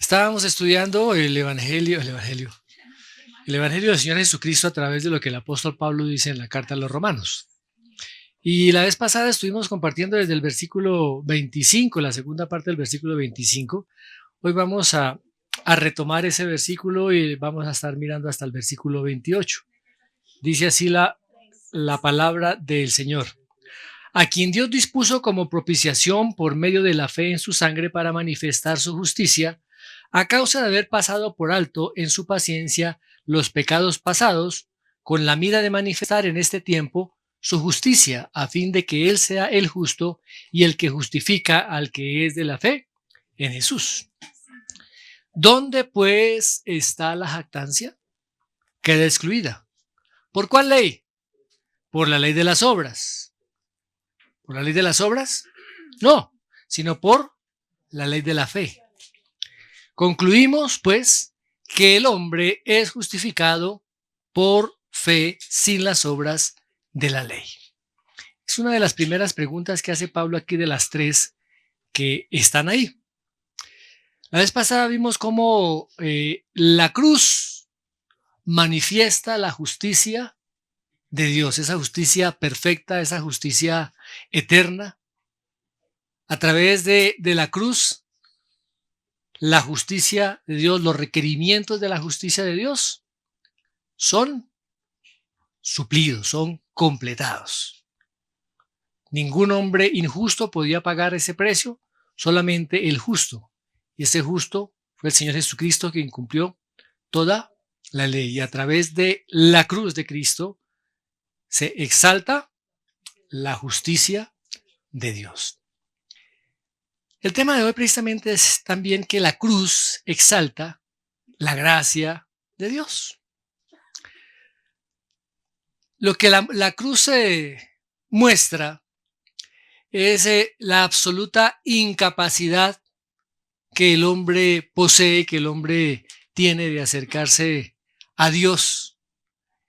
Estábamos estudiando el Evangelio del Señor Jesucristo a través de lo que el apóstol Pablo dice en la carta a los Romanos. Y la vez pasada estuvimos compartiendo desde el versículo 25, la segunda parte del versículo 25. Hoy vamos a retomar ese versículo y vamos a estar mirando hasta el versículo 28. Dice así la palabra del Señor. A quien Dios dispuso como propiciación por medio de la fe en su sangre para manifestar su justicia, a causa de haber pasado por alto en su paciencia los pecados pasados, con la mira de manifestar en este tiempo su justicia, a fin de que Él sea el justo y el que justifica al que es de la fe en Jesús. ¿Dónde pues está la jactancia? Queda excluida. ¿Por cuál ley? Por la ley de las obras. ¿Por la ley de las obras? No, sino por la ley de la fe. Concluimos, pues, que el hombre es justificado por fe sin las obras de la ley. Es una de las primeras preguntas que hace Pablo aquí de las tres que están ahí. La vez pasada vimos cómo la cruz manifiesta la justicia de Dios, esa justicia perfecta, esa justicia eterna. A través de la cruz, la justicia de Dios, los requerimientos de la justicia de Dios son suplidos, son completados. Ningún hombre injusto podía pagar ese precio, solamente el justo. Y ese justo fue el Señor Jesucristo, quien cumplió toda la ley. Y a través de la cruz de Cristo se exalta la justicia de Dios. El tema de hoy precisamente es también que la cruz exalta la gracia de Dios. Lo que la cruz muestra es la absoluta incapacidad que el hombre posee, que el hombre tiene de acercarse a Dios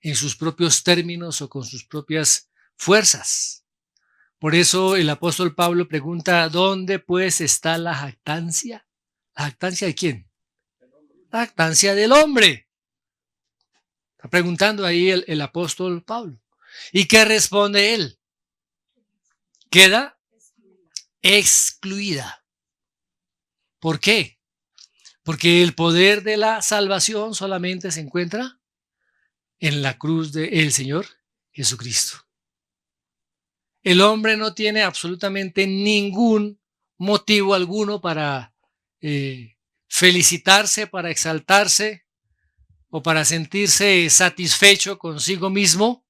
en sus propios términos o con sus propias fuerzas. Por eso el apóstol Pablo pregunta, ¿dónde pues está la jactancia? ¿La jactancia de quién? La jactancia del hombre. Está preguntando ahí el apóstol Pablo. ¿Y qué responde él? Queda excluida. ¿Por qué? Porque el poder de la salvación solamente se encuentra en la cruz del Señor Jesucristo. El hombre no tiene absolutamente ningún motivo alguno para felicitarse, para exaltarse o para sentirse satisfecho consigo mismo.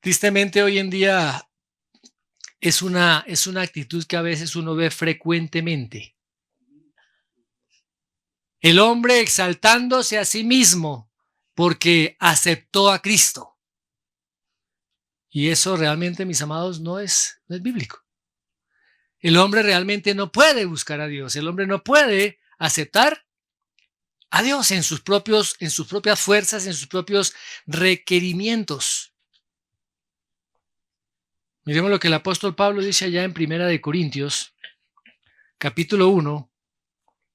Tristemente hoy en día es una actitud que a veces uno ve frecuentemente. El hombre exaltándose a sí mismo porque aceptó a Cristo. Y eso realmente, mis amados, no es bíblico. El hombre realmente no puede buscar a Dios. El hombre no puede aceptar a Dios en sus propias fuerzas, en sus propios requerimientos. Miremos lo que el apóstol Pablo dice allá en 1 Corintios, capítulo 1,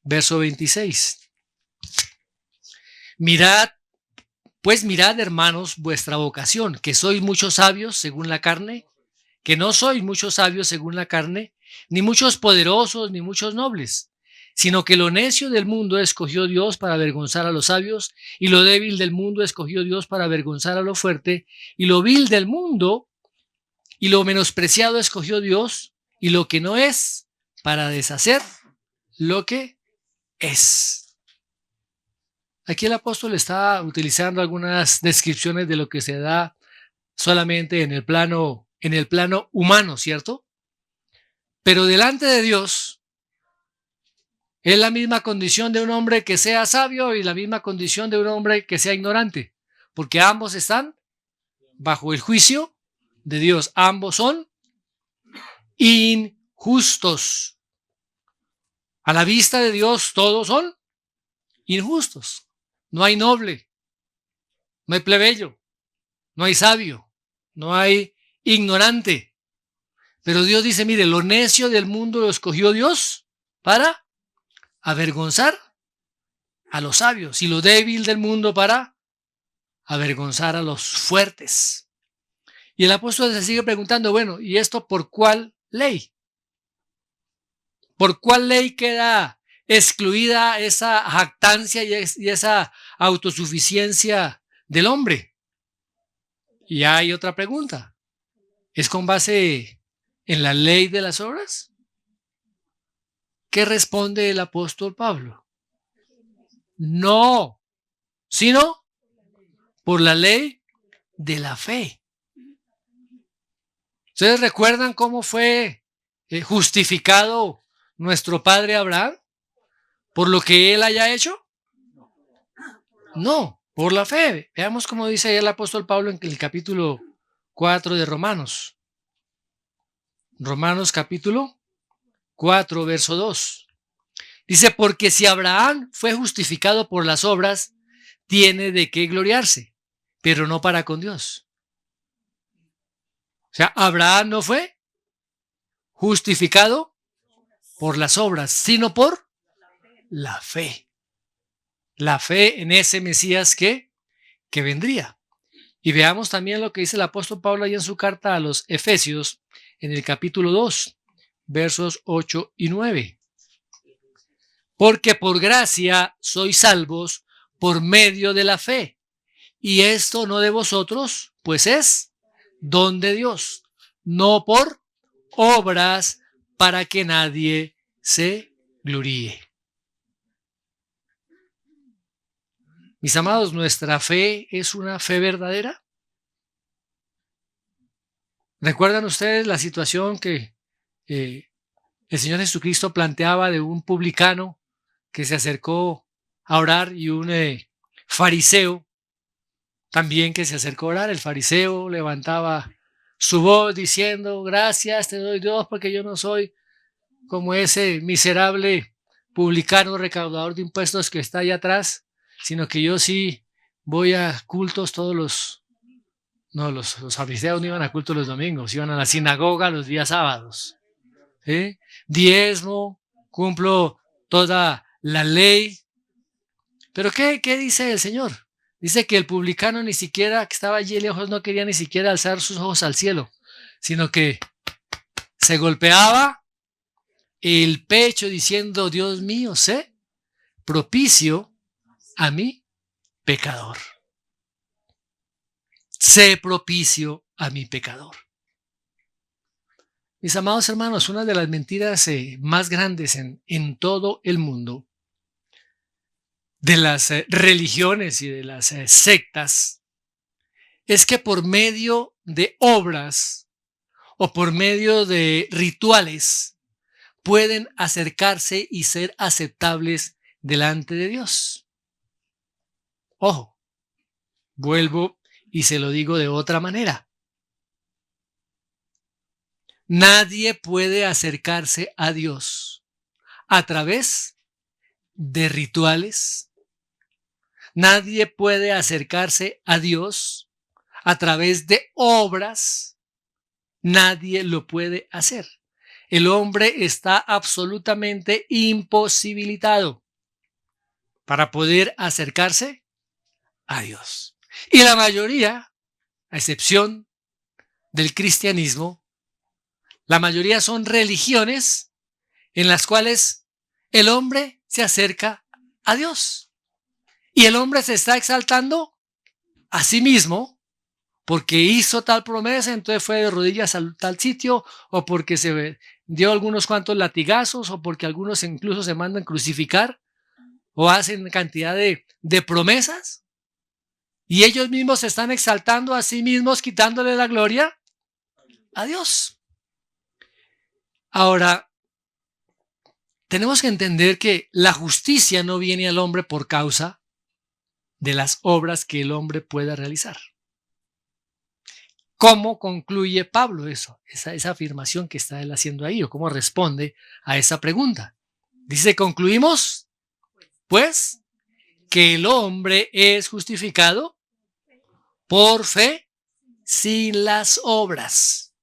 verso 26. Mirad, hermanos, vuestra vocación, que sois muchos sabios según la carne, que no sois muchos sabios según la carne, ni muchos poderosos, ni muchos nobles, sino que lo necio del mundo escogió Dios para avergonzar a los sabios, y lo débil del mundo escogió Dios para avergonzar a lo fuerte, y lo vil del mundo y lo menospreciado escogió Dios, y lo que no es, para deshacer lo que es. Aquí el apóstol está utilizando algunas descripciones de lo que se da solamente en el plano humano, ¿cierto? Pero delante de Dios es la misma condición de un hombre que sea sabio y la misma condición de un hombre que sea ignorante, porque ambos están bajo el juicio de Dios. Ambos son injustos. A la vista de Dios todos son injustos. No hay noble, no hay plebeyo, no hay sabio, no hay ignorante. Pero Dios dice, mire, lo necio del mundo lo escogió Dios para avergonzar a los sabios y lo débil del mundo para avergonzar a los fuertes. Y el apóstol se sigue preguntando, bueno, ¿y esto por cuál ley? ¿Por cuál ley queda excluida esa jactancia y esa autosuficiencia del hombre? Y hay otra pregunta. ¿Es con base en la ley de las obras? ¿Qué responde el apóstol Pablo? No, sino por la ley de la fe. ¿Ustedes recuerdan cómo fue justificado nuestro padre Abraham? ¿Por lo que él haya hecho? No, por la fe. Veamos cómo dice ahí el apóstol Pablo en el capítulo 4 de Romanos. Romanos capítulo 4, verso 2. Dice, porque si Abraham fue justificado por las obras, tiene de qué gloriarse, pero no para con Dios. O sea, Abraham no fue justificado por las obras, sino por la fe. La fe en ese Mesías que vendría. Y veamos también lo que dice el apóstol Pablo ahí en su carta a los Efesios, en el capítulo 2, versos 8 y 9. Porque por gracia sois salvos por medio de la fe. Y esto no de vosotros, pues es don de Dios, no por obras para que nadie se gloríe. Mis amados, ¿nuestra fe es una fe verdadera? ¿Recuerdan ustedes la situación que el Señor Jesucristo planteaba de un publicano que se acercó a orar y un fariseo también que se acercó a orar? El fariseo levantaba su voz diciendo, gracias te doy Dios porque yo no soy como ese miserable publicano recaudador de impuestos que está allá atrás, sino que yo sí voy a cultos todos los... No, los fariseos no iban a cultos los domingos, iban a la sinagoga los días sábados. ¿Sí? Diezmo, cumplo toda la ley. Pero ¿qué dice el Señor? Dice que el publicano ni siquiera, que estaba allí lejos, no quería ni siquiera alzar sus ojos al cielo, sino que se golpeaba el pecho diciendo, Dios mío, sé propicio a mi pecador. Sé propicio a mi pecador. Mis amados hermanos, una de las mentiras más grandes en todo el mundo de las religiones y de las sectas es que por medio de obras o por medio de rituales pueden acercarse y ser aceptables delante de Dios. Ojo, vuelvo y se lo digo de otra manera. Nadie puede acercarse a Dios a través de rituales. Nadie puede acercarse a Dios a través de obras. Nadie lo puede hacer. El hombre está absolutamente imposibilitado para poder acercarse a Dios. Y la mayoría, a excepción del cristianismo, la mayoría son religiones en las cuales el hombre se acerca a Dios. Y el hombre se está exaltando a sí mismo porque hizo tal promesa, entonces fue de rodillas a tal sitio, o porque se dio algunos cuantos latigazos, o porque algunos incluso se mandan crucificar, o hacen cantidad de promesas, y ellos mismos se están exaltando a sí mismos, quitándole la gloria a Dios. Ahora, tenemos que entender que la justicia no viene al hombre por causa de las obras que el hombre pueda realizar. ¿Cómo concluye Pablo eso? Esa afirmación que está él haciendo ahí, o cómo responde a esa pregunta. Dice, concluimos, pues, que el hombre es justificado por fe sin las obras.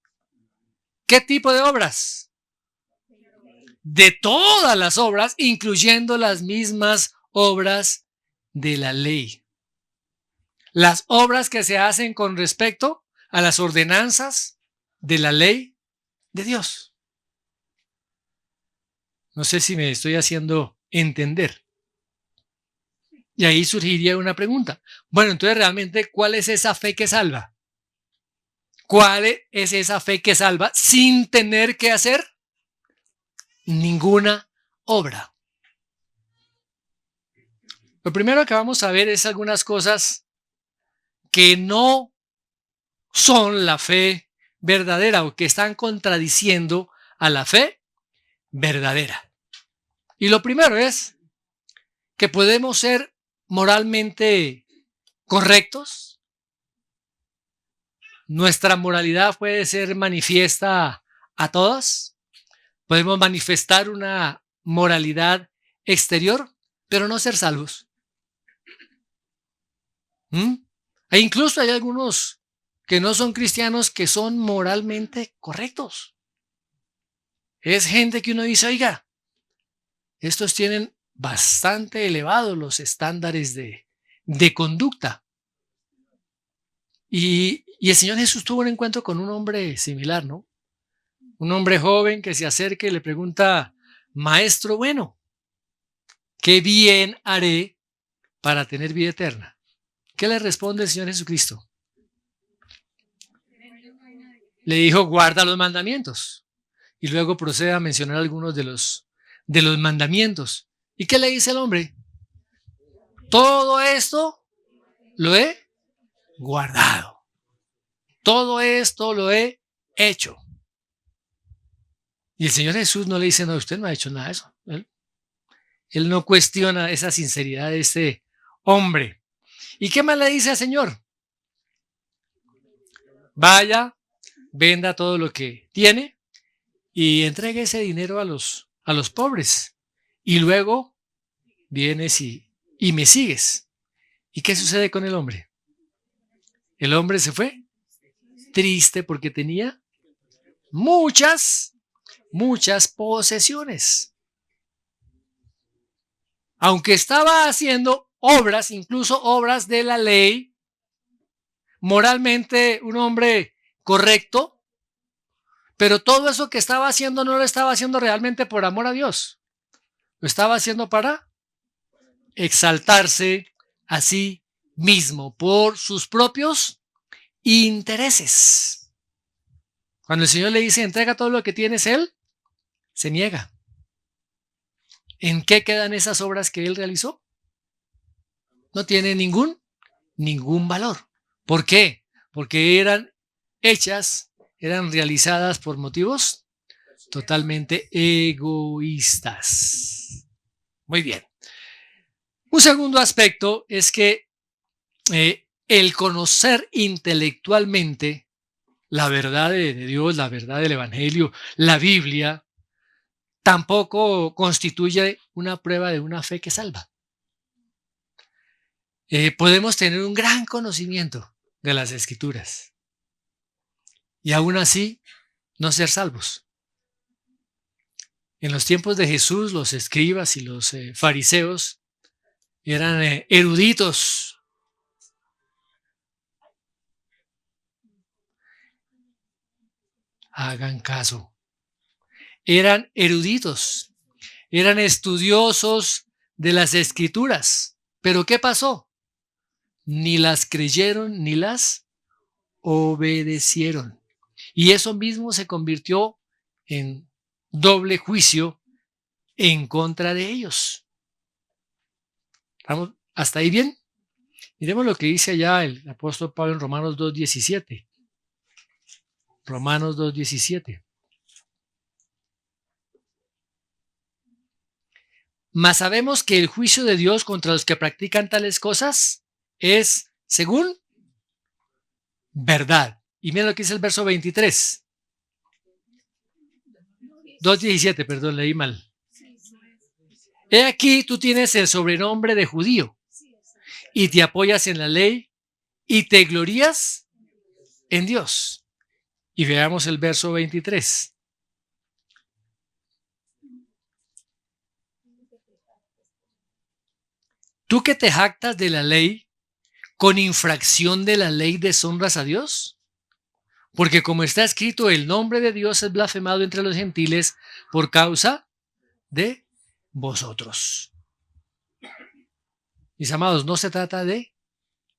¿Qué tipo de obras? de todas las obras, incluyendo las mismas obras de la ley. Las obras que se hacen con respecto a las ordenanzas de la ley de Dios. No sé si me estoy haciendo entender. Y ahí surgiría una pregunta. Bueno, entonces realmente, ¿cuál es esa fe que salva? ¿Cuál es esa fe que salva sin tener que hacer ninguna obra? Lo primero que vamos a ver es algunas cosas que no son la fe verdadera o que están contradiciendo a la fe verdadera. Y lo primero es que podemos ser moralmente correctos. Nuestra moralidad puede ser manifiesta a todas. Podemos manifestar una moralidad exterior, pero no ser salvos. E incluso hay algunos que no son cristianos que son moralmente correctos. Es gente que uno dice, oiga, estos tienen bastante elevados los estándares de conducta. Y el Señor Jesús tuvo un encuentro con un hombre similar, ¿no? Un hombre joven que se acerca y le pregunta, maestro bueno, ¿qué bien haré para tener vida eterna? ¿Qué le responde el Señor Jesucristo? Le dijo, guarda los mandamientos. Y luego procede a mencionar algunos de los mandamientos. ¿Y qué le dice el hombre? Todo esto lo he guardado. Todo esto lo he hecho. Y el Señor Jesús no le dice, no, usted no ha hecho nada de eso. Él no cuestiona esa sinceridad de este hombre. ¿Y qué más le dice al Señor? Vaya, venda todo lo que tiene y entregue ese dinero a los pobres. Y luego vienes y me sigues. ¿Y qué sucede con el hombre? El hombre se fue triste porque tenía muchas posesiones. Aunque estaba haciendo obras, incluso obras de la ley, moralmente un hombre correcto, pero todo eso que estaba haciendo no lo estaba haciendo realmente por amor a Dios. Lo estaba haciendo para exaltarse a sí mismo por sus propios intereses. Cuando el Señor le dice, entrega todo lo que tienes, él se niega. ¿En qué quedan esas obras que él realizó? No tienen ningún valor. ¿Por qué? Porque eran realizadas por motivos totalmente egoístas. Muy bien. Un segundo aspecto es que el conocer intelectualmente la verdad de Dios, la verdad del Evangelio, la Biblia, tampoco constituye una prueba de una fe que salva. Podemos tener un gran conocimiento de las Escrituras y aún así no ser salvos. En los tiempos de Jesús, los escribas y los fariseos eran eruditos. Hagan caso. Eran eruditos, eran estudiosos de las Escrituras. ¿Pero qué pasó? Ni las creyeron ni las obedecieron. Y eso mismo se convirtió en doble juicio en contra de ellos. ¿Estamos hasta ahí bien? Miremos lo que dice allá el apóstol Pablo en Romanos 2:17. Romanos 2:17. Mas sabemos que el juicio de Dios contra los que practican tales cosas es según verdad. Y mira lo que dice el verso 23. 2:17, perdón, leí mal. He aquí, tú tienes el sobrenombre de judío y te apoyas en la ley y te glorías en Dios. Y veamos el verso 23. ¿Tú que te jactas de la ley, con infracción de la ley deshonras a Dios? Porque como está escrito, el nombre de Dios es blasfemado entre los gentiles por causa de vosotros. Mis amados, no se trata de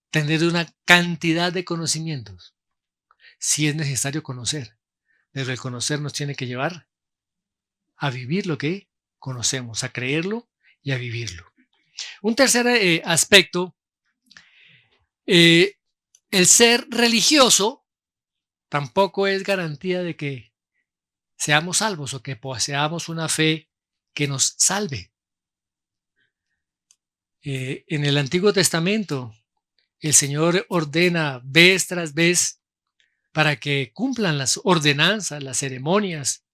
tener una cantidad de conocimientos. Sí es necesario conocer, pero el conocer nos tiene que llevar a vivir lo que conocemos, a creerlo y a vivirlo. Un tercer aspecto, el ser religioso tampoco es garantía de que seamos salvos o que poseamos una fe que nos salve. En el Antiguo Testamento, el Señor ordena vez tras vez para que cumplan las ordenanzas, las ceremonias,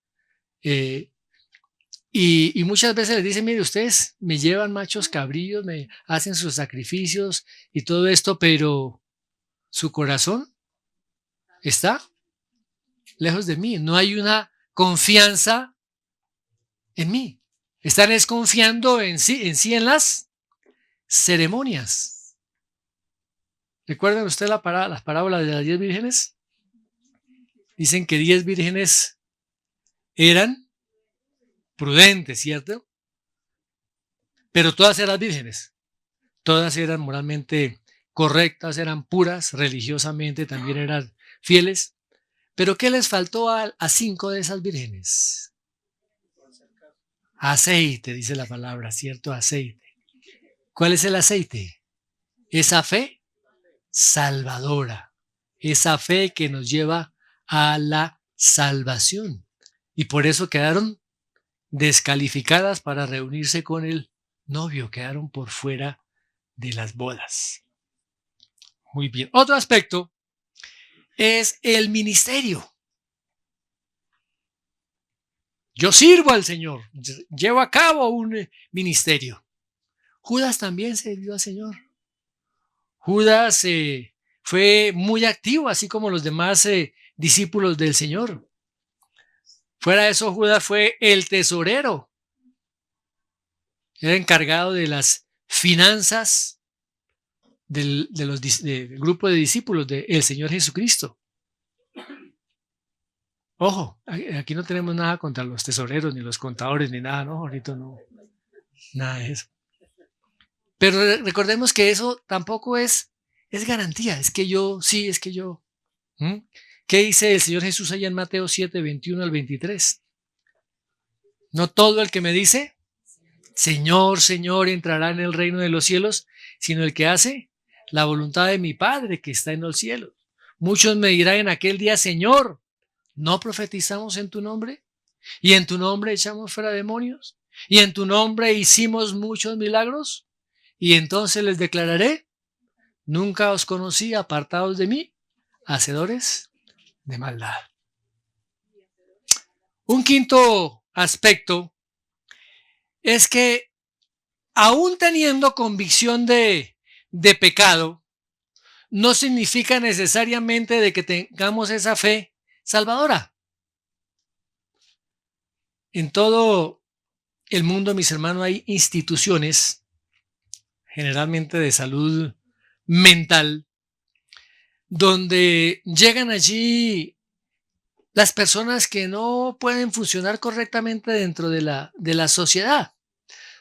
y muchas veces les dicen, mire, ustedes me llevan machos cabríos, me hacen sus sacrificios y todo esto, pero su corazón está lejos de mí. No hay una confianza en mí. Están desconfiando en sí en las ceremonias. ¿Recuerdan ustedes las parábolas de las 10 vírgenes? Dicen que 10 vírgenes eran prudentes, ¿cierto? Pero todas eran vírgenes. Todas eran moralmente correctas, eran puras, religiosamente también eran fieles. Pero ¿qué les faltó a 5 de esas vírgenes? Aceite, dice la palabra, ¿cierto? Aceite. ¿Cuál es el aceite? Esa fe salvadora. Esa fe que nos lleva a la salvación. Y por eso quedaron descalificadas para reunirse con el novio, quedaron por fuera de las bodas. Muy bien. Otro aspecto es el ministerio. Yo sirvo al Señor, llevo a cabo un ministerio. Judas también sirvió al Señor. Judas fue muy activo, así como los demás discípulos del Señor. Fuera de eso, Judas fue el tesorero. Era encargado de las finanzas del grupo de discípulos del Señor Jesucristo. Ojo, aquí no tenemos nada contra los tesoreros, ni los contadores, ni nada, ¿no? Ahorita no, nada de eso. Pero recordemos que eso tampoco es garantía, es que yo, sí, es que yo. ¿Qué dice el Señor Jesús allá en Mateo 7, 21 al 23? No todo el que me dice, Señor, Señor, entrará en el reino de los cielos, sino el que hace la voluntad de mi Padre que está en los cielos. Muchos me dirán en aquel día, Señor, ¿no profetizamos en tu nombre? ¿Y en tu nombre echamos fuera demonios? ¿Y en tu nombre hicimos muchos milagros? Y entonces les declararé, nunca os conocí, apartados de mí, hacedores de maldad. Un quinto aspecto es que aún teniendo convicción de pecado, no significa necesariamente de que tengamos esa fe salvadora. En todo el mundo, mis hermanos, hay instituciones, generalmente de salud mental, donde llegan allí las personas que no pueden funcionar correctamente dentro de la sociedad,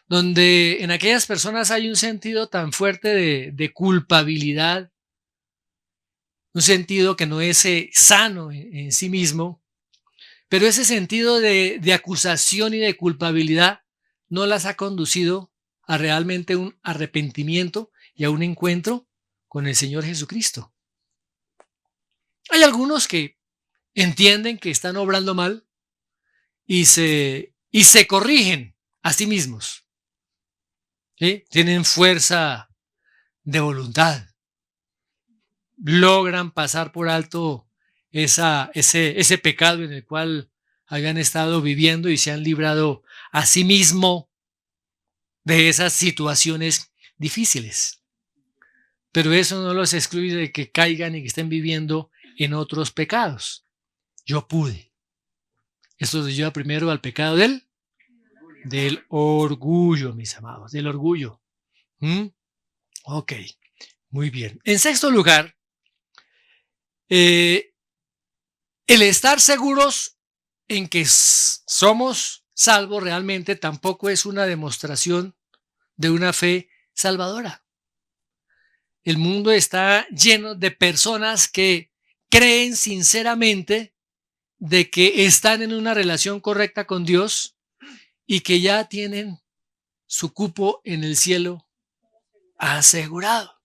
donde en aquellas personas hay un sentido tan fuerte de culpabilidad, un sentido que no es sano en sí mismo, pero ese sentido de acusación y de culpabilidad no las ha conducido a realmente un arrepentimiento y a un encuentro con el Señor Jesucristo. Hay algunos que entienden que están obrando mal y se corrigen a sí mismos. ¿Sí? Tienen fuerza de voluntad. Logran pasar por alto ese pecado en el cual habían estado viviendo y se han librado a sí mismo de esas situaciones difíciles. Pero eso no los excluye de que caigan y que estén viviendo en otros pecados. Yo pude. Esto nos lleva primero al pecado del Del orgullo, mis amados, del orgullo. Ok, muy bien. En sexto lugar, el estar seguros en que somos salvos realmente tampoco es una demostración de una fe salvadora. El mundo está lleno de personas que creen sinceramente de que están en una relación correcta con Dios y que ya tienen su cupo en el cielo asegurado.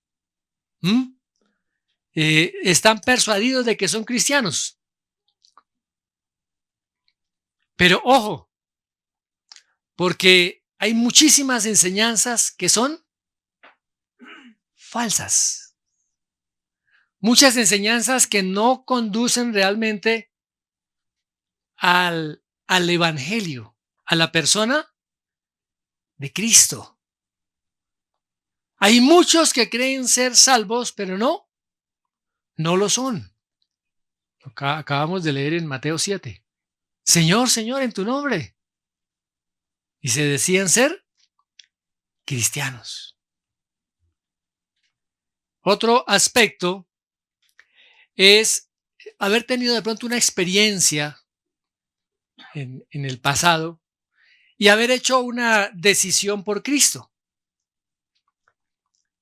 Están persuadidos de que son cristianos. Pero ojo, porque hay muchísimas enseñanzas que son falsas. Muchas enseñanzas que no conducen realmente al evangelio, a la persona de Cristo. Hay muchos que creen ser salvos, pero no lo son. Acabamos de leer en Mateo 7. Señor, Señor, en tu nombre. Y se decían ser cristianos. Otro aspecto es haber tenido de pronto una experiencia en el pasado y haber hecho una decisión por Cristo.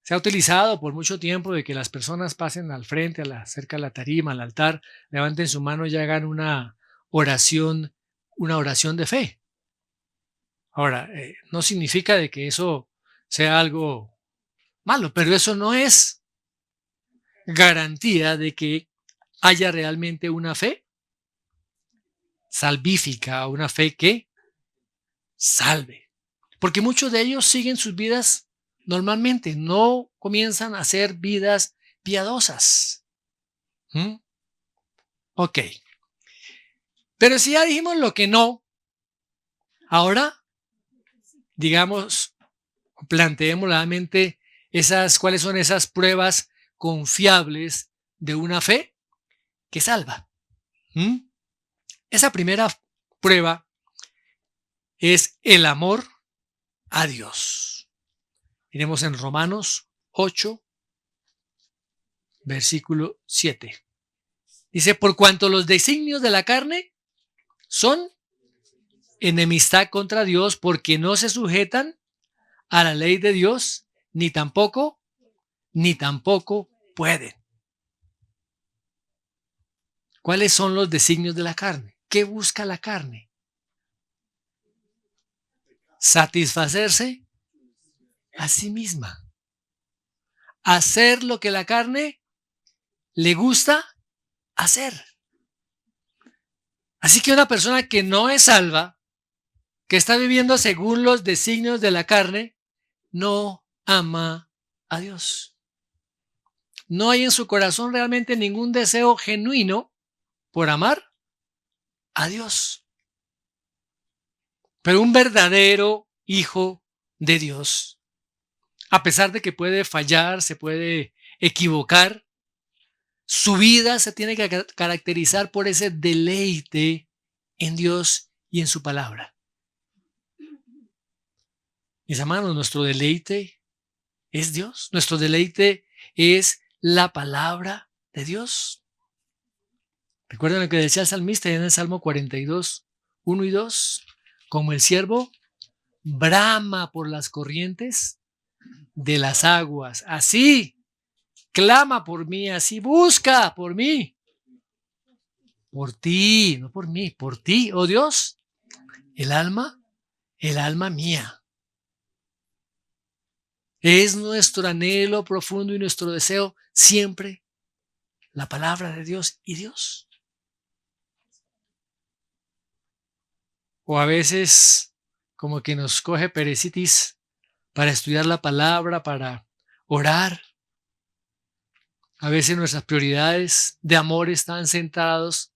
Se ha utilizado por mucho tiempo de que las personas pasen al frente, cerca de la tarima, al altar, levanten su mano y hagan una oración de fe. Ahora, no significa de que eso sea algo malo, pero eso no es garantía de que haya realmente una fe salvífica, una fe que salve. Porque muchos de ellos siguen sus vidas normalmente, no comienzan a hacer vidas piadosas. Ok. Pero si ya dijimos lo que no, ahora, digamos, planteemos la mente cuáles son esas pruebas confiables de una fe que salva. Esa primera prueba es el amor a Dios. Miremos en Romanos 8, versículo 7. Dice, por cuanto los designios de la carne son enemistad contra Dios, porque no se sujetan a la ley de Dios, ni tampoco pueden. ¿Cuáles son los designios de la carne? ¿Qué busca la carne? Satisfacerse a sí misma. Hacer lo que la carne le gusta hacer. Así que una persona que no es salva, que está viviendo según los designios de la carne, no ama a Dios. No hay en su corazón realmente ningún deseo genuino por amar a Dios. Pero un verdadero hijo de Dios, a pesar de que puede fallar, se puede equivocar, su vida se tiene que caracterizar por ese deleite en Dios y en su palabra. Mis hermanos, nuestro deleite es Dios. Nuestro deleite es la palabra de Dios. Recuerden lo que decía el salmista en el Salmo 42, 1 y 2. Como el ciervo brama por las corrientes de las aguas, así clama por mí, así busca por mí. Por ti, no por mí, por ti, oh Dios, el alma mía. Es nuestro anhelo profundo y nuestro deseo siempre la palabra de Dios y Dios. O a veces como que nos coge perecitis para estudiar la palabra, para orar. A veces nuestras prioridades de amor están centradas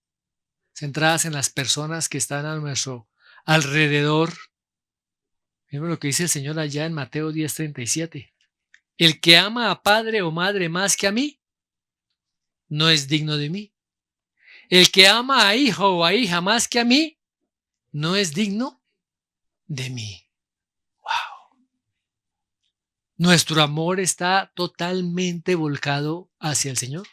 en las personas que están a nuestro alrededor. Miren lo que dice el Señor allá en Mateo 10:37. El que ama a padre o madre más que a mí, no es digno de mí. El que ama a hijo o a hija más que a mí, no es digno de mí. ¡Wow! Nuestro amor está totalmente volcado hacia el Señor.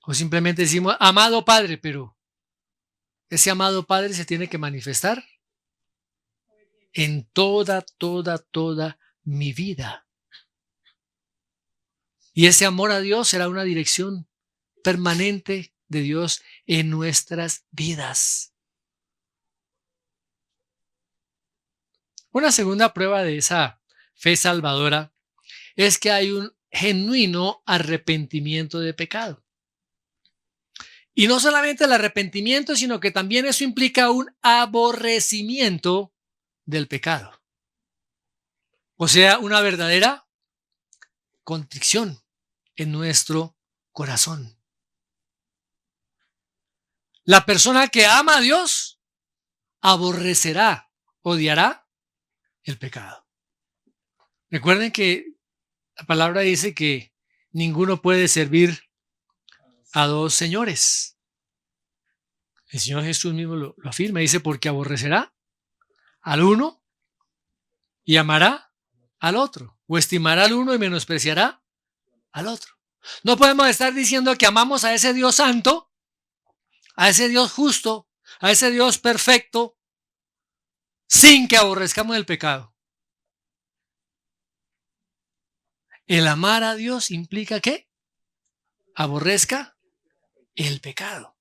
O simplemente decimos, amado Padre, pero ese amado Padre se tiene que manifestar en toda mi vida. Y ese amor a Dios será una dirección permanente de Dios en nuestras vidas. Una segunda prueba de esa fe salvadora es que hay un genuino arrepentimiento de pecado. Y no solamente el arrepentimiento, sino que también eso implica un aborrecimiento del pecado. O sea, una verdadera contrición en nuestro corazón. La persona que ama a Dios aborrecerá, odiará el pecado. Recuerden que la palabra dice que ninguno puede servir a dos señores. El Señor Jesús mismo lo afirma, dice, porque aborrecerá al uno y amará al otro, o estimará al uno y menospreciará al otro. No podemos estar diciendo que amamos a ese Dios santo, a ese Dios justo, a ese Dios perfecto, sin que aborrezcamos el pecado. El amar a Dios implica que aborrezca el pecado.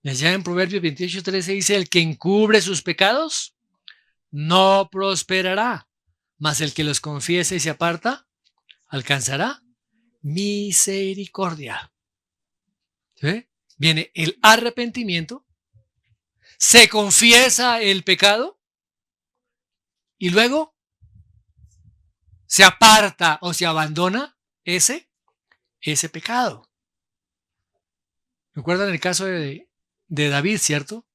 Allá en Proverbios 28:13 dice, el que encubre sus pecados no prosperará, mas el que los confiese y se aparta alcanzará misericordia. ¿Sí? Viene el arrepentimiento, se confiesa el pecado y luego se aparta o se abandona ese pecado. ¿Recuerdan el caso de David, cierto?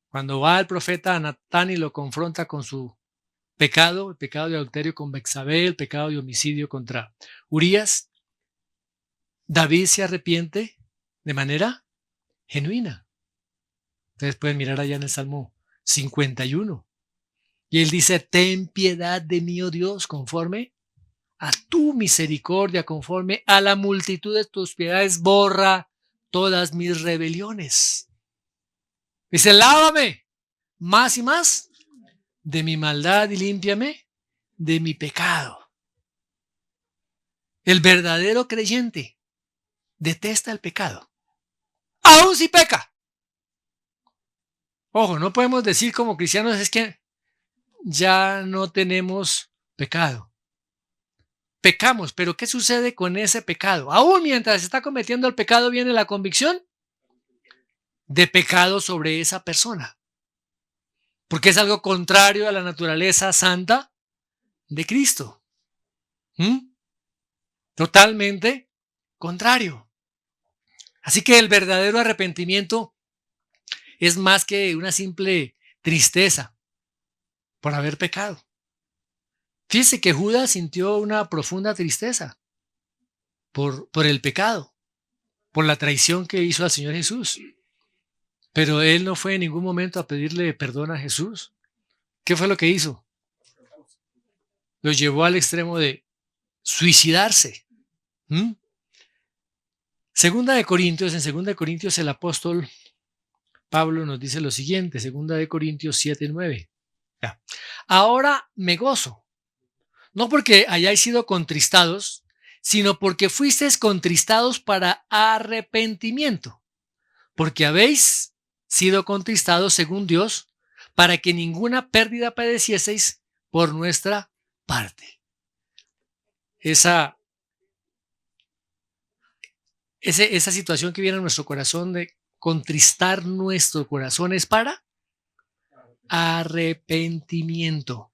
Cuando va el profeta Natán y lo confronta con su pecado, el pecado de adulterio con Betsabé, el pecado de homicidio contra Urías, David se arrepiente de manera genuina. Ustedes pueden mirar allá en el Salmo 51. Y él dice, ten piedad de mí, oh Dios, conforme a tu misericordia, conforme a la multitud de tus piedades, borra todas mis rebeliones. Dice, lávame más y más de mi maldad y límpiame de mi pecado. El verdadero creyente detesta el pecado, aun si peca. Ojo, no podemos decir como cristianos es que ya no tenemos pecado. Pecamos, pero ¿qué sucede con ese pecado? Aún mientras se está cometiendo el pecado viene la convicción de pecado sobre esa persona, porque es algo contrario a la naturaleza santa de Cristo. Totalmente contrario. Así que el verdadero arrepentimiento es más que una simple tristeza por haber pecado. Fíjese que Judas sintió una profunda tristeza por el pecado, por la traición que hizo al Señor Jesús. Pero él no fue en ningún momento a pedirle perdón a Jesús. ¿Qué fue lo que hizo? Lo llevó al extremo de suicidarse. Segunda de Corintios, en Segunda de Corintios el apóstol Pablo nos dice lo siguiente, Segunda de Corintios 7:9. Ahora me gozo, no porque hayáis sido contristados, sino porque fuisteis contristados para arrepentimiento, porque habéis sido contristados según Dios, para que ninguna pérdida padecieseis por nuestra parte. Esa situación que viene en nuestro corazón de contristar nuestro corazón es para arrepentimiento.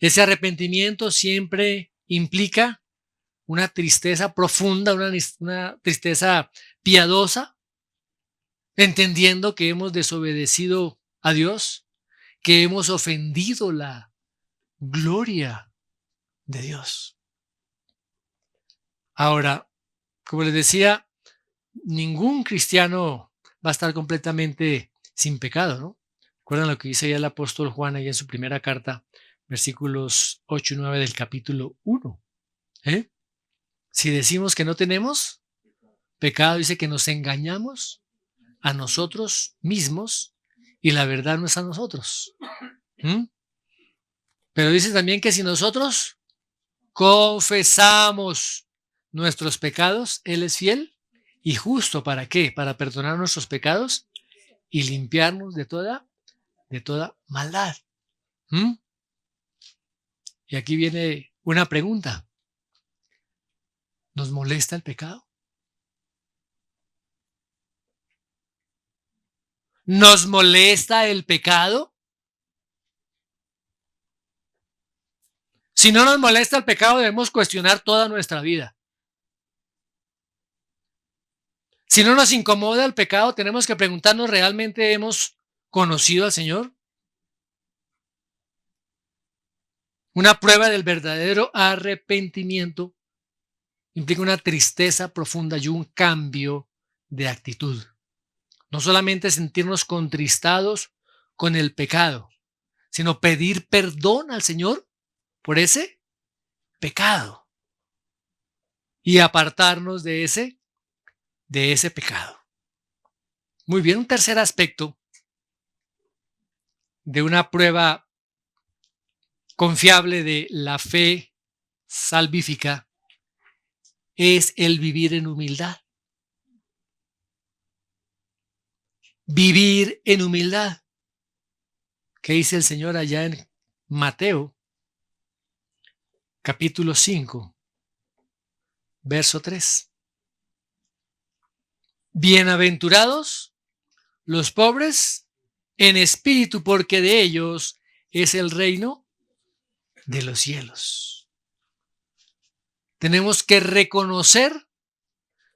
Ese arrepentimiento siempre implica una tristeza profunda, una tristeza piadosa, entendiendo que hemos desobedecido a Dios, que hemos ofendido la gloria de Dios. Ahora, como les decía, ningún cristiano va a estar completamente sin pecado, ¿no? ¿Recuerdan lo que dice ya el apóstol Juan ahí en su primera carta, versículos 8 y 9 del capítulo 1? Si decimos que no tenemos pecado, dice que nos engañamos a nosotros mismos y la verdad no es a nosotros. Pero dice también que si nosotros confesamos nuestros pecados, Él es fiel y justo. ¿Para qué? Para perdonar nuestros pecados y limpiarnos de toda maldad. Y aquí viene una pregunta. ¿Nos molesta el pecado? ¿Nos molesta el pecado? Si no nos molesta el pecado, debemos cuestionar toda nuestra vida. Si no nos incomoda el pecado, tenemos que preguntarnos, ¿realmente hemos conocido al Señor? Una prueba del verdadero arrepentimiento implica una tristeza profunda y un cambio de actitud. No solamente sentirnos contristados con el pecado, sino pedir perdón al Señor por ese pecado y apartarnos de ese pecado. Muy bien, un tercer aspecto de una prueba confiable de la fe salvífica es el vivir en humildad. Vivir en humildad. ¿Qué dice el Señor allá en Mateo, capítulo 5, verso 3? Bienaventurados los pobres en espíritu, porque de ellos es el reino de los cielos. Tenemos que reconocer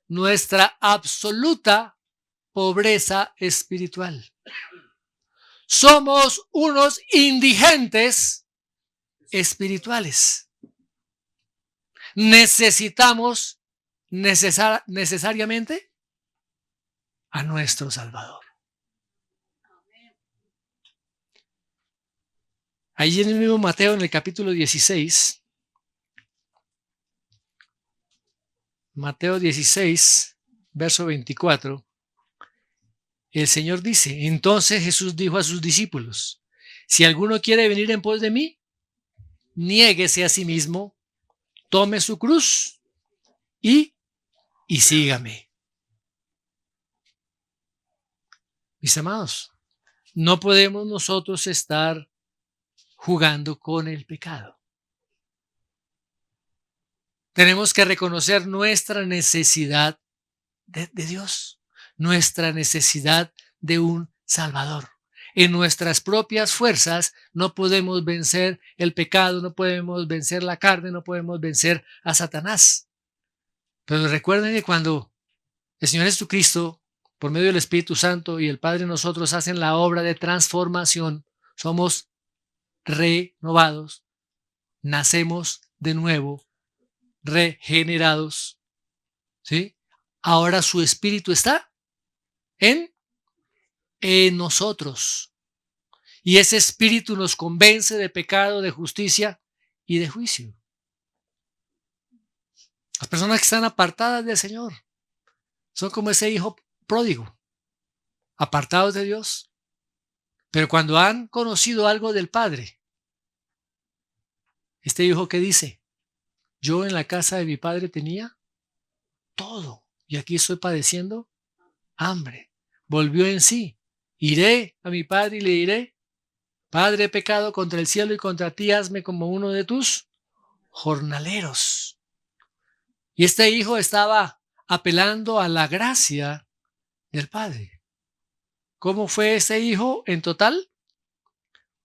nuestra absoluta pobreza espiritual. Somos unos indigentes espirituales. Necesitamos necesariamente a nuestro Salvador. Allí en el mismo Mateo, en el capítulo 16, Mateo 16, verso 24, el Señor dice: entonces Jesús dijo a sus discípulos, si alguno quiere venir en pos de mí, niéguese a sí mismo, tome su cruz y sígame. Mis amados, no podemos nosotros estar jugando con el pecado. Tenemos que reconocer nuestra necesidad de Dios, nuestra necesidad de un Salvador. En nuestras propias fuerzas no podemos vencer el pecado, no podemos vencer la carne, no podemos vencer a Satanás. Pero recuerden que cuando el Señor Jesucristo, por medio del Espíritu Santo y el Padre, nosotros hacen la obra de transformación, somos renovados, nacemos de nuevo, regenerados, ¿sí? Ahora su Espíritu está en nosotros. Y ese Espíritu nos convence de pecado, de justicia y de juicio. Las personas que están apartadas del Señor son como ese hijo pródigo, apartados de Dios. Pero cuando han conocido algo del Padre, este hijo que dice: yo en la casa de mi padre tenía todo y aquí estoy padeciendo hambre. Volvió en sí. Iré a mi padre y le diré: Padre, he pecado contra el cielo y contra ti, hazme como uno de tus jornaleros. Y este hijo estaba apelando a la gracia del Padre. ¿Cómo fue ese hijo? En total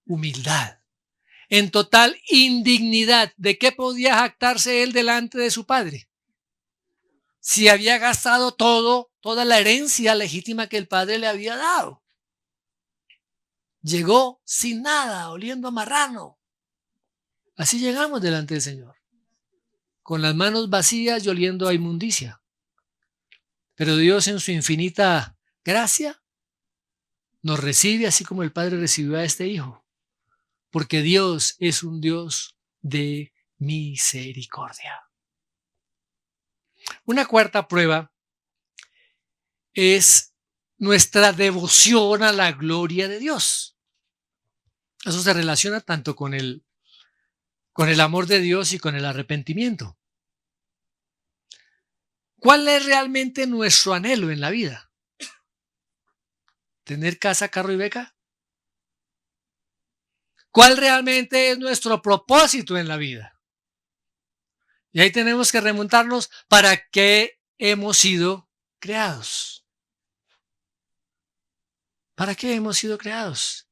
humildad, en total indignidad. ¿De qué podía jactarse él delante de su padre? Si había gastado toda la herencia legítima que el padre le había dado. Llegó sin nada, oliendo a marrano. Así llegamos delante del Señor, con las manos vacías y oliendo a inmundicia. Pero Dios, en su infinita gracia, nos recibe así como el Padre recibió a este Hijo, porque Dios es un Dios de misericordia. Una cuarta prueba es nuestra devoción a la gloria de Dios. Eso se relaciona tanto con el amor de Dios y con el arrepentimiento. ¿Cuál es realmente nuestro anhelo en la vida? ¿Tener casa, carro y beca? ¿Cuál realmente es nuestro propósito en la vida? Y ahí tenemos que remontarnos para qué hemos sido creados. ¿Para qué hemos sido creados?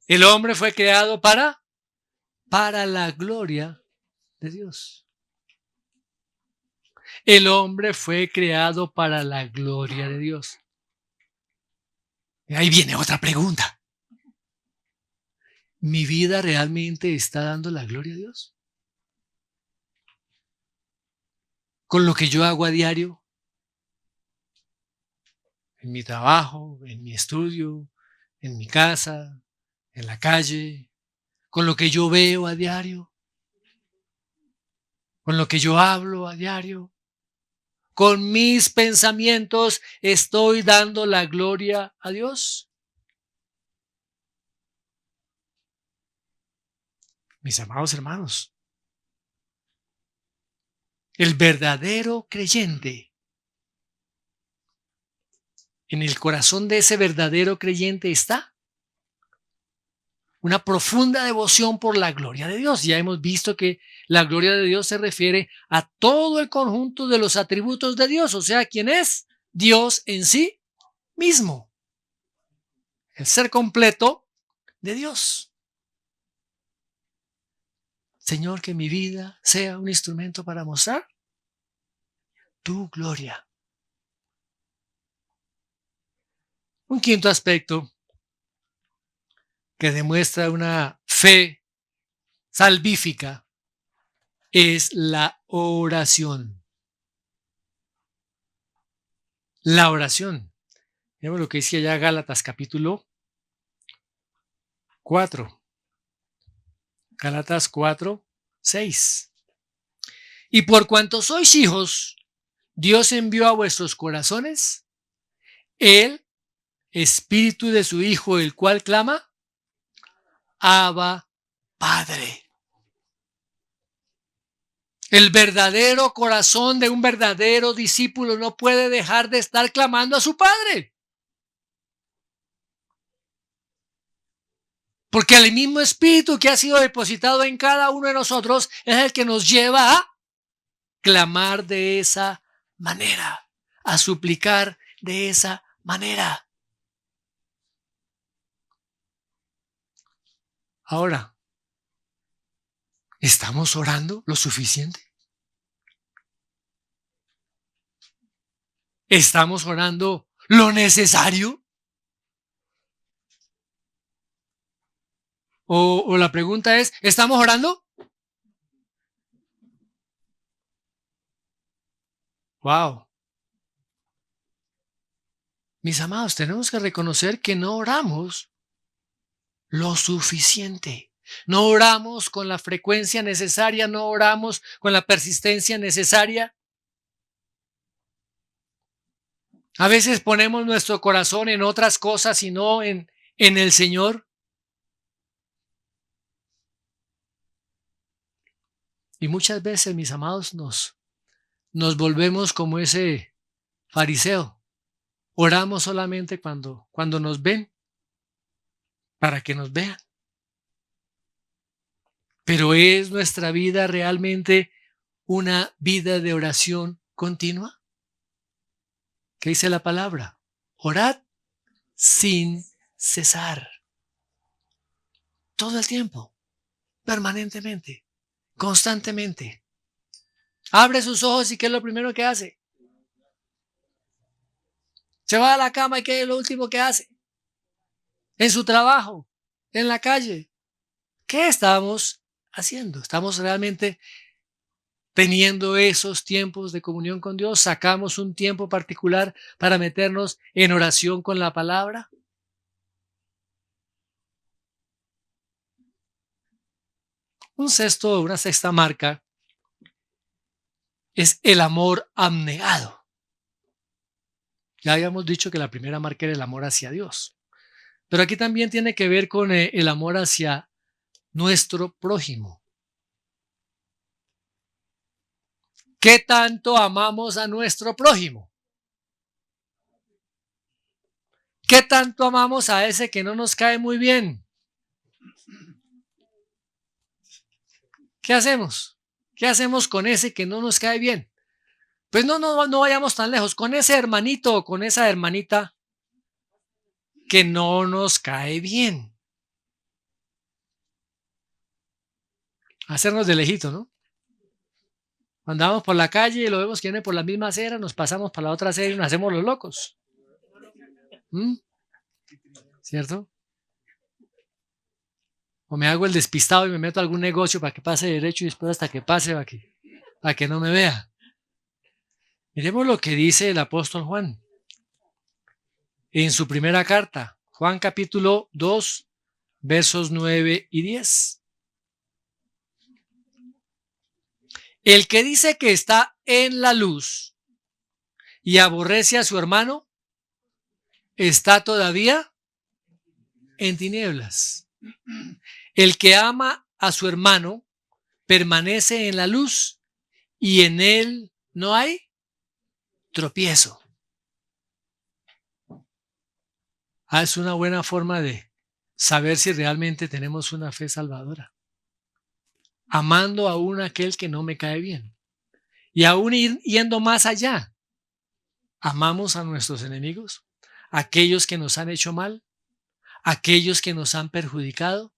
El hombre fue creado para la gloria de Dios. El hombre fue creado para la gloria de Dios. Y ahí viene otra pregunta. ¿Mi vida realmente está dando la gloria a Dios? ¿Con lo que yo hago a diario? En mi trabajo, en mi estudio, en mi casa, en la calle, con lo que yo veo a diario, con lo que yo hablo a diario, con mis pensamientos, ¿estoy dando la gloria a Dios? Mis amados hermanos, el verdadero creyente, en el corazón de ese verdadero creyente está una profunda devoción por la gloria de Dios. Ya hemos visto que la gloria de Dios se refiere a todo el conjunto de los atributos de Dios, o sea, ¿quién es? Dios en sí mismo, el ser completo de Dios. Señor, que mi vida sea un instrumento para mostrar tu gloria. Un quinto aspecto que demuestra una fe salvífica es la oración. La oración. Vemos lo que dice allá Gálatas capítulo 4. Gálatas 4:6. Y por cuanto sois hijos, Dios envió a vuestros corazones el Espíritu de su Hijo, el cual clama, Abba, Padre. El verdadero corazón de un verdadero discípulo no puede dejar de estar clamando a su Padre. Porque el mismo Espíritu que ha sido depositado en cada uno de nosotros es el que nos lleva a clamar de esa manera, a suplicar de esa manera. Ahora, ¿estamos orando lo suficiente? ¿Estamos orando lo necesario? O la pregunta es, ¿estamos orando? Wow. Mis amados, tenemos que reconocer que no oramos lo suficiente. No oramos con la frecuencia necesaria, no oramos con la persistencia necesaria. A veces ponemos nuestro corazón en otras cosas y no en el Señor. Y muchas veces, mis amados, nos volvemos como ese fariseo. Oramos solamente cuando nos ven, para que nos vean. Pero ¿es nuestra vida realmente una vida de oración continua? ¿Qué dice la palabra? Orad sin cesar. Todo el tiempo, permanentemente, constantemente. Abre sus ojos y ¿qué es lo primero que hace? Se va a la cama y ¿qué es lo último que hace? En su trabajo, en la calle. ¿Qué estamos haciendo? ¿Estamos realmente teniendo esos tiempos de comunión con Dios, sacamos un tiempo particular para meternos en oración con la palabra. Una sexta marca es el amor abnegado. Ya habíamos dicho que la primera marca era el amor hacia Dios, pero aquí también tiene que ver con el amor hacia nuestro prójimo. ¿Qué tanto amamos a nuestro prójimo? ¿Qué tanto amamos a ese que no nos cae muy bien? ¿Qué hacemos? ¿Qué hacemos con ese que no nos cae bien? Pues no vayamos tan lejos. Con ese hermanito o con esa hermanita que no nos cae bien. Hacernos de lejito, ¿no? Andamos por la calle y lo vemos que viene por la misma acera, nos pasamos para la otra acera y nos hacemos los locos. ¿Cierto? O me hago el despistado y me meto a algún negocio para que pase derecho y después hasta que pase para que no me vea. Miremos lo que dice el apóstol Juan en su primera carta, Juan capítulo 2, versos 9 y 10. El que dice que está en la luz y aborrece a su hermano, está todavía en tinieblas. El que ama a su hermano permanece en la luz y en él no hay tropiezo. Es una buena forma de saber si realmente tenemos una fe salvadora. Amando aún a aquel que no me cae bien. Y aún yendo más allá. Amamos a nuestros enemigos, aquellos que nos han hecho mal, aquellos que nos han perjudicado,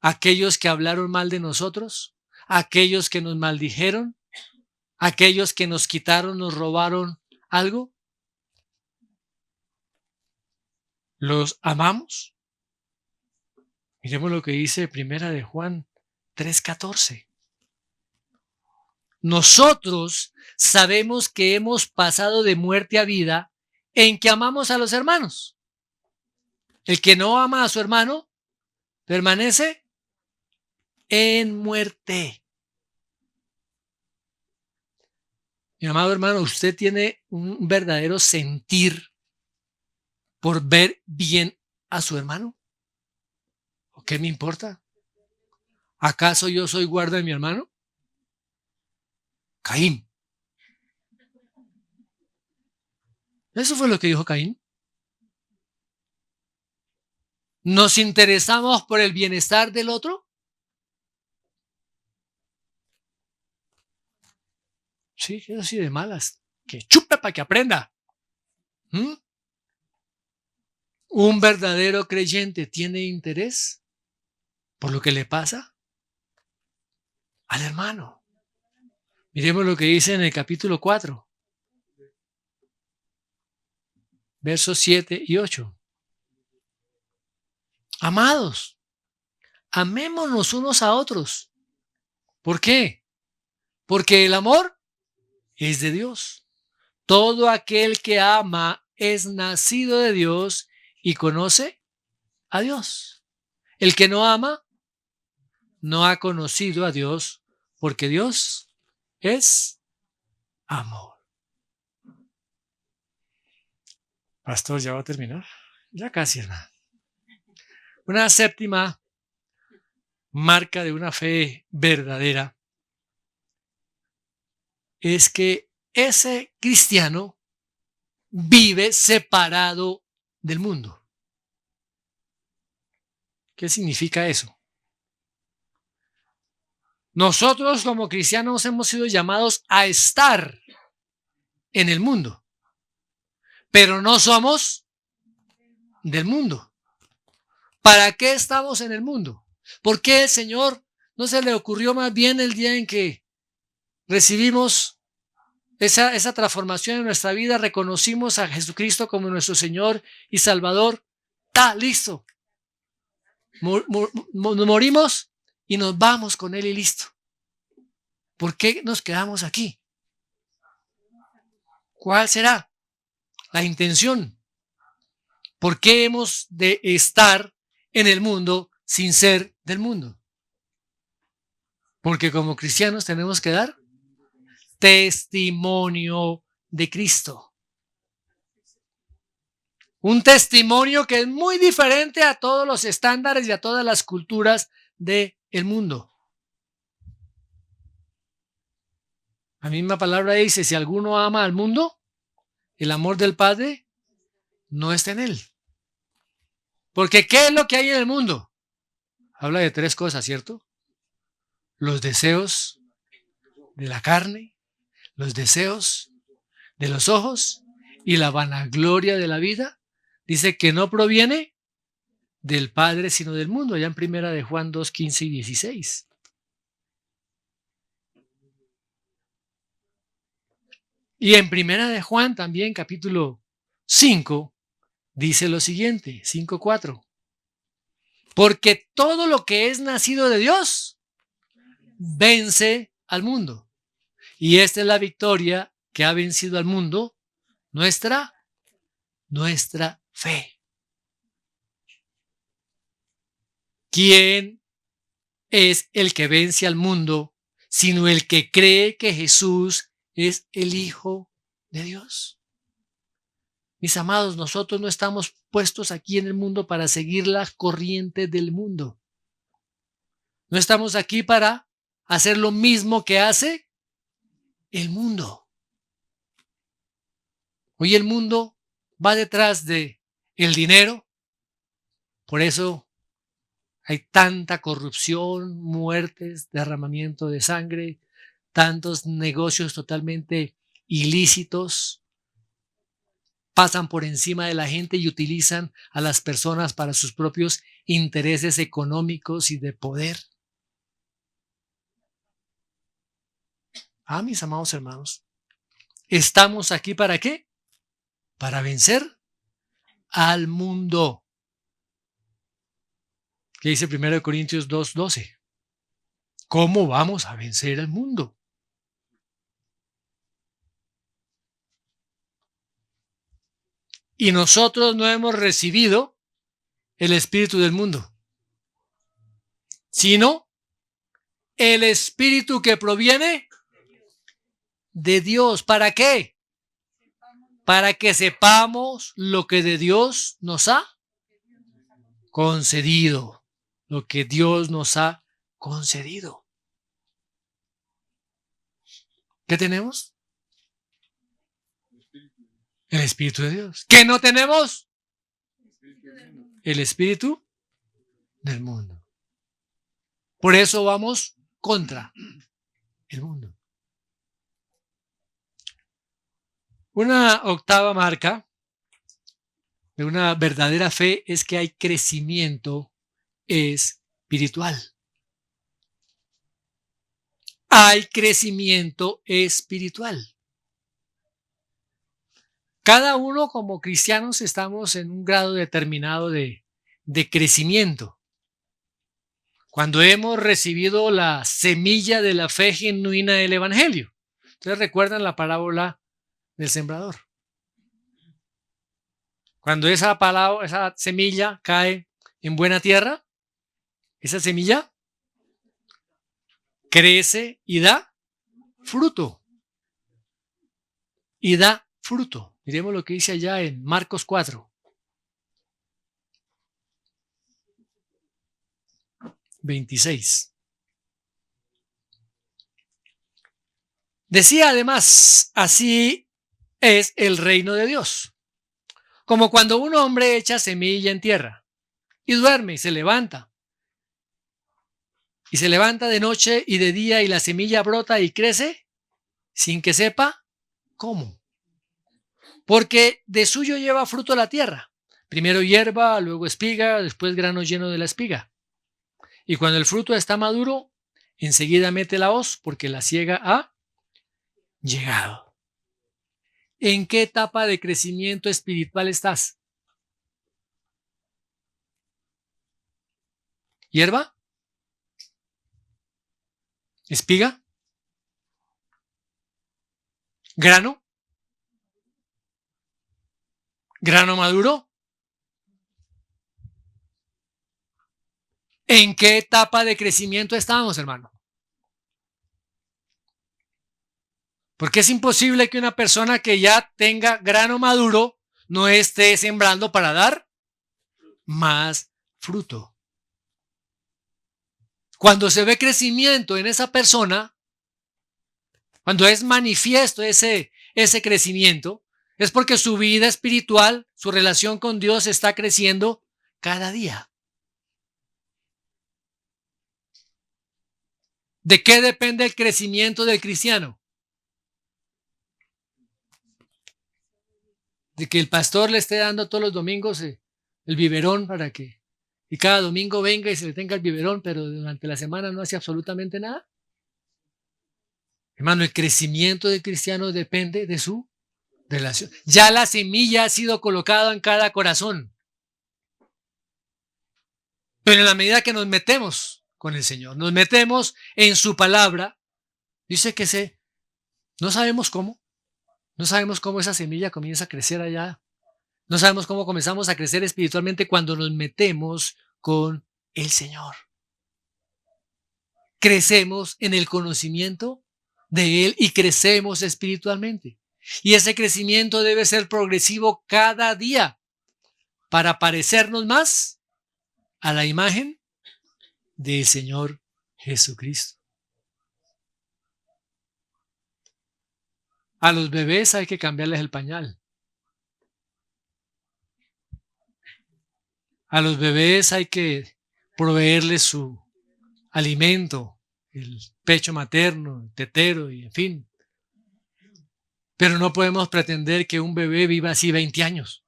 aquellos que hablaron mal de nosotros, aquellos que nos maldijeron, aquellos que nos quitaron, nos robaron algo. ¿Los amamos? Miremos lo que dice Primera de Juan 3:14. Nosotros sabemos que hemos pasado de muerte a vida en que amamos a los hermanos. El que no ama a su hermano permanece en muerte. Mi amado hermano, usted tiene un verdadero sentir por ver bien a su hermano. ¿O qué me importa? ¿Acaso yo soy guarda de mi hermano? Caín. Eso fue lo que dijo Caín. ¿Nos interesamos por el bienestar del otro? Sí, eso sí de malas. Que chupe para que aprenda. ¿Un verdadero creyente tiene interés por lo que le pasa al hermano? Miremos lo que dice en el capítulo 4, versos 7 y 8. Amados, amémonos unos a otros. ¿Por qué? Porque el amor es de Dios. Todo aquel que ama es nacido de Dios y conoce a Dios. El que no ama no ha conocido a Dios, porque Dios es amor. Pastor, ¿ya va a terminar? Ya casi, hermano. Una séptima marca de una fe verdadera es que ese cristiano vive separado del mundo. ¿Qué significa eso? Nosotros como cristianos hemos sido llamados a estar en el mundo, pero no somos del mundo. ¿Para qué estamos en el mundo? ¿Por qué el Señor no se le ocurrió más bien el día en que recibimos esa transformación en nuestra vida, reconocimos a Jesucristo como nuestro Señor y Salvador? Está listo. Morimos y nos vamos con Él y listo. ¿Por qué nos quedamos aquí? ¿Cuál será la intención? ¿Por qué hemos de estar en el mundo sin ser del mundo? Porque como cristianos tenemos que dar testimonio de Cristo. Un testimonio que es muy diferente a todos los estándares y a todas las culturas del mundo. La misma palabra dice, si alguno ama al mundo, el amor del Padre no está en él. Porque ¿qué es lo que hay en el mundo? Habla de tres cosas, ¿cierto? Los deseos de la carne, los deseos de los ojos y la vanagloria de la vida. Dice que no proviene del Padre, sino del mundo, allá en primera de Juan 2, 15 y 16. Y en primera de Juan también, capítulo 5, dice lo siguiente, 5:4. Porque todo lo que es nacido de Dios vence al mundo. Y esta es la victoria que ha vencido al mundo, nuestra fe. ¿Quién es el que vence al mundo, sino el que cree que Jesús es el Hijo de Dios? Mis amados, nosotros no estamos puestos aquí en el mundo para seguir la corriente del mundo. No estamos aquí para hacer lo mismo que hace el mundo. Hoy el mundo va detrás de el dinero, por eso hay tanta corrupción, muertes, derramamiento de sangre, tantos negocios totalmente ilícitos, pasan por encima de la gente y utilizan a las personas para sus propios intereses económicos y de poder. Mis amados hermanos, ¿estamos aquí para qué? Para vencer al mundo. ¿Qué dice 1 Corintios 2:12? ¿Cómo vamos a vencer al mundo? Y nosotros no hemos recibido el espíritu del mundo, sino el espíritu que proviene de Dios. ¿Para qué? Para que sepamos lo que de Dios nos ha concedido. Lo que Dios nos ha concedido. ¿Qué tenemos? El Espíritu de Dios. ¿Qué no tenemos? El Espíritu del mundo. Por eso vamos contra el mundo. Una octava marca de una verdadera fe es que hay crecimiento espiritual. Hay crecimiento espiritual. Cada uno como cristianos estamos en un grado determinado de crecimiento. Cuando hemos recibido la semilla de la fe genuina del Evangelio. ¿Ustedes recuerdan la parábola del sembrador? Cuando esa semilla cae en buena tierra, esa semilla crece y da fruto. Y da fruto. Miremos lo que dice allá en Marcos 4. 26. Decía además, así es el reino de Dios. Como cuando un hombre echa semilla en tierra y duerme y se levanta. Y se levanta de noche y de día y la semilla brota y crece sin que sepa cómo. Porque de suyo lleva fruto la tierra. Primero hierba, luego espiga, después grano lleno de la espiga. Y cuando el fruto está maduro, enseguida mete la hoz porque la siega ha llegado. ¿En qué etapa de crecimiento espiritual estás? ¿Hierba? ¿Espiga? ¿Grano? ¿Grano maduro? ¿En qué etapa de crecimiento estamos, hermano? Porque es imposible que una persona que ya tenga grano maduro no esté sembrando para dar más fruto. Cuando se ve crecimiento en esa persona, cuando es manifiesto ese crecimiento, es porque su vida espiritual, su relación con Dios está creciendo cada día. ¿De qué depende el crecimiento del cristiano? De que el pastor le esté dando todos los domingos el biberón para que y cada domingo venga y se le tenga el biberón, pero durante la semana no hace absolutamente nada. Hermano, el crecimiento del cristiano depende de su relación. Ya la semilla ha sido colocada en cada corazón. Pero en la medida que nos metemos con el Señor, nos metemos en su palabra, dice que no sabemos cómo esa semilla comienza a crecer allá. No sabemos cómo comenzamos a crecer espiritualmente cuando nos metemos con el Señor. Crecemos en el conocimiento de Él y crecemos espiritualmente. Y ese crecimiento debe ser progresivo cada día para parecernos más a la imagen del Señor Jesucristo. A los bebés hay que cambiarles el pañal. A los bebés hay que proveerles su alimento, el pecho materno, el tetero y en fin. Pero no podemos pretender que un bebé viva así 20 años,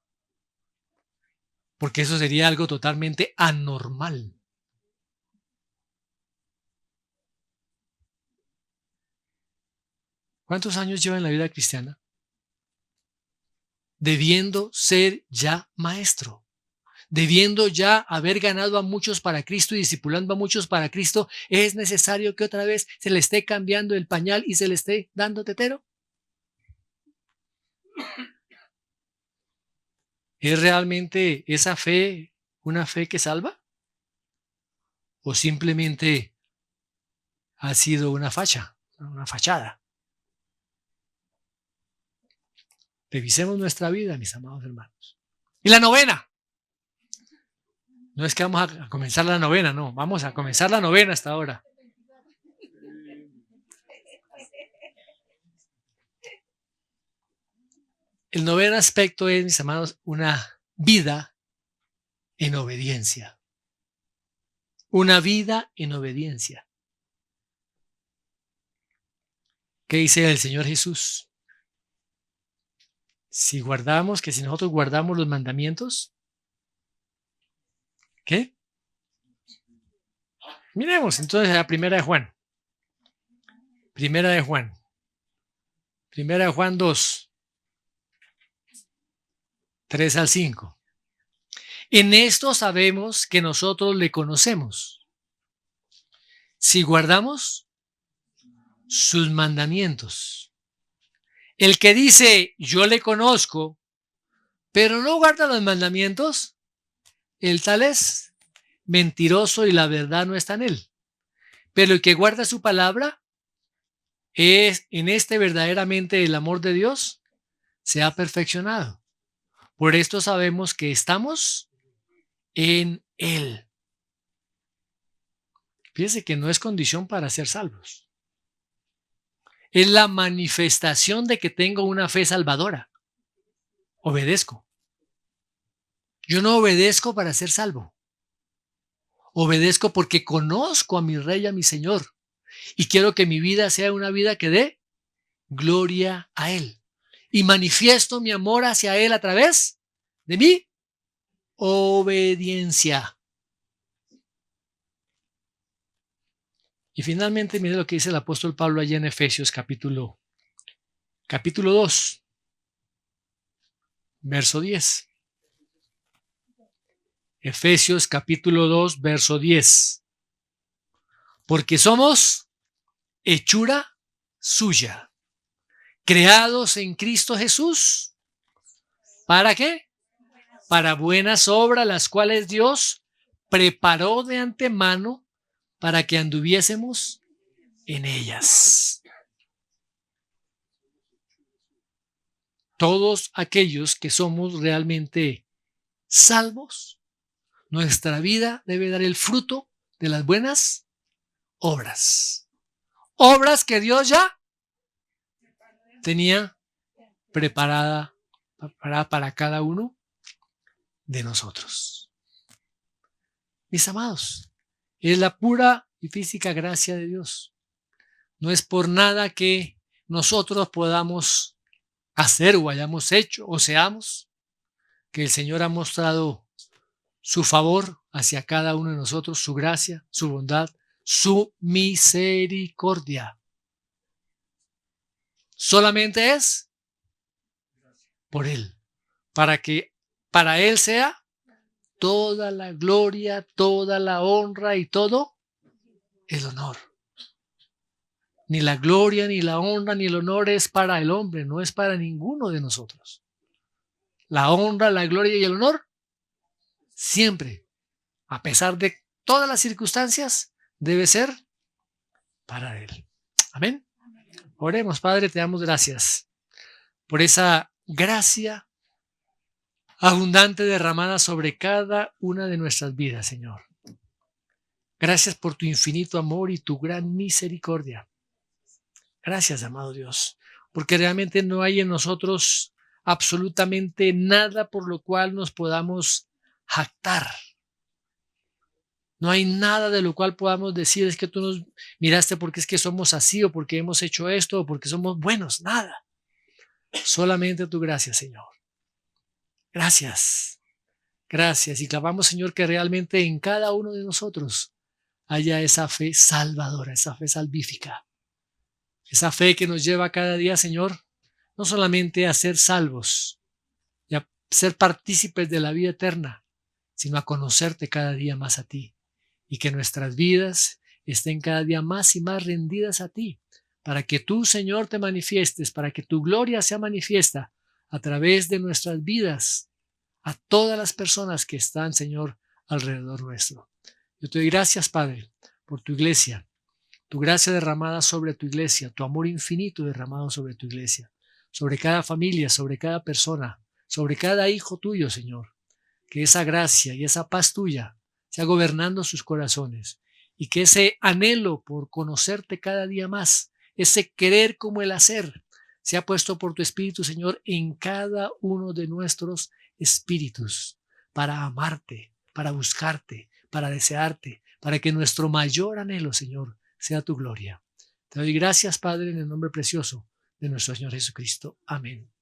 porque eso sería algo totalmente anormal. ¿Cuántos años lleva en la vida cristiana? Debiendo ser ya maestro, debiendo ya haber ganado a muchos para Cristo y discipulando a muchos para Cristo, ¿es necesario que otra vez se le esté cambiando el pañal y se le esté dando tetero? ¿Es realmente esa fe una fe que salva? ¿O simplemente ha sido una facha, una fachada? Revisemos nuestra vida, mis amados hermanos. Y la novena. No es que vamos a comenzar la novena, no. Vamos a comenzar la novena hasta ahora. El noveno aspecto es, mis amados, una vida en obediencia. Una vida en obediencia. ¿Qué dice el Señor Jesús? Si nosotros guardamos los mandamientos, ¿qué? Miremos entonces a Primera de Juan. Primera de Juan 2, 3 al 5. En esto sabemos que nosotros le conocemos, si guardamos sus mandamientos. El que dice, yo le conozco, pero no guarda los mandamientos, el tal es mentiroso y la verdad no está en él. Pero el que guarda su palabra, es en verdaderamente el amor de Dios se ha perfeccionado. Por esto sabemos que estamos en Él. Fíjense que no es condición para ser salvos. Es la manifestación de que tengo una fe salvadora. Obedezco. Yo no obedezco para ser salvo. Obedezco porque conozco a mi Rey y a mi Señor. Y quiero que mi vida sea una vida que dé gloria a Él. Y manifiesto mi amor hacia Él a través de mi obediencia. Y finalmente, mire lo que dice el apóstol Pablo allá en Efesios capítulo 2, verso 10. Efesios capítulo 2, verso 10. Porque somos hechura suya, creados en Cristo Jesús. ¿Para qué? Para buenas obras, las cuales Dios preparó de antemano para que anduviésemos en ellas. Todos aquellos que somos realmente salvos, nuestra vida debe dar el fruto de las buenas obras. Obras que Dios ya tenía preparada para cada uno de nosotros. Mis amados, es la pura y física gracia de Dios. No es por nada que nosotros podamos hacer o hayamos hecho o seamos, que el Señor ha mostrado su favor hacia cada uno de nosotros, su gracia, su bondad, su misericordia. Solamente es por Él, para que para Él sea toda la gloria, toda la honra y todo el honor. Ni la gloria, ni la honra, ni el honor es para el hombre, no es para ninguno de nosotros. La honra, la gloria y el honor, siempre, a pesar de todas las circunstancias, debe ser para Él. Amén. Oremos, Padre, te damos gracias por esa gracia abundante derramada sobre cada una de nuestras vidas, Señor. Gracias por tu infinito amor y tu gran misericordia. Gracias, amado Dios, porque realmente no hay en nosotros absolutamente nada por lo cual nos podamos jactar. No hay nada de lo cual podamos decir, es que tú nos miraste porque es que somos así, o porque hemos hecho esto, o porque somos buenos. Nada. Solamente tu gracia, Señor. Gracias. Gracias. Y clamamos, Señor, que realmente en cada uno de nosotros haya esa fe salvadora, esa fe salvífica. Esa fe que nos lleva cada día, Señor, no solamente a ser salvos y a ser partícipes de la vida eterna, sino a conocerte cada día más a ti. Y que nuestras vidas estén cada día más y más rendidas a ti, para que tú, Señor, te manifiestes, para que tu gloria sea manifiesta a través de nuestras vidas a todas las personas que están, Señor, alrededor nuestro. Yo te doy gracias, Padre, por tu iglesia, tu gracia derramada sobre tu iglesia, tu amor infinito derramado sobre tu iglesia, sobre cada familia, sobre cada persona, sobre cada hijo tuyo, Señor. Que esa gracia y esa paz tuya sea gobernando sus corazones, y que ese anhelo por conocerte cada día más, ese querer como el hacer, sea puesto por tu Espíritu, Señor, en cada uno de nuestros espíritus, para amarte, para buscarte, para desearte, para que nuestro mayor anhelo, Señor, sea tu gloria. Te doy gracias, Padre, en el nombre precioso de nuestro Señor Jesucristo. Amén.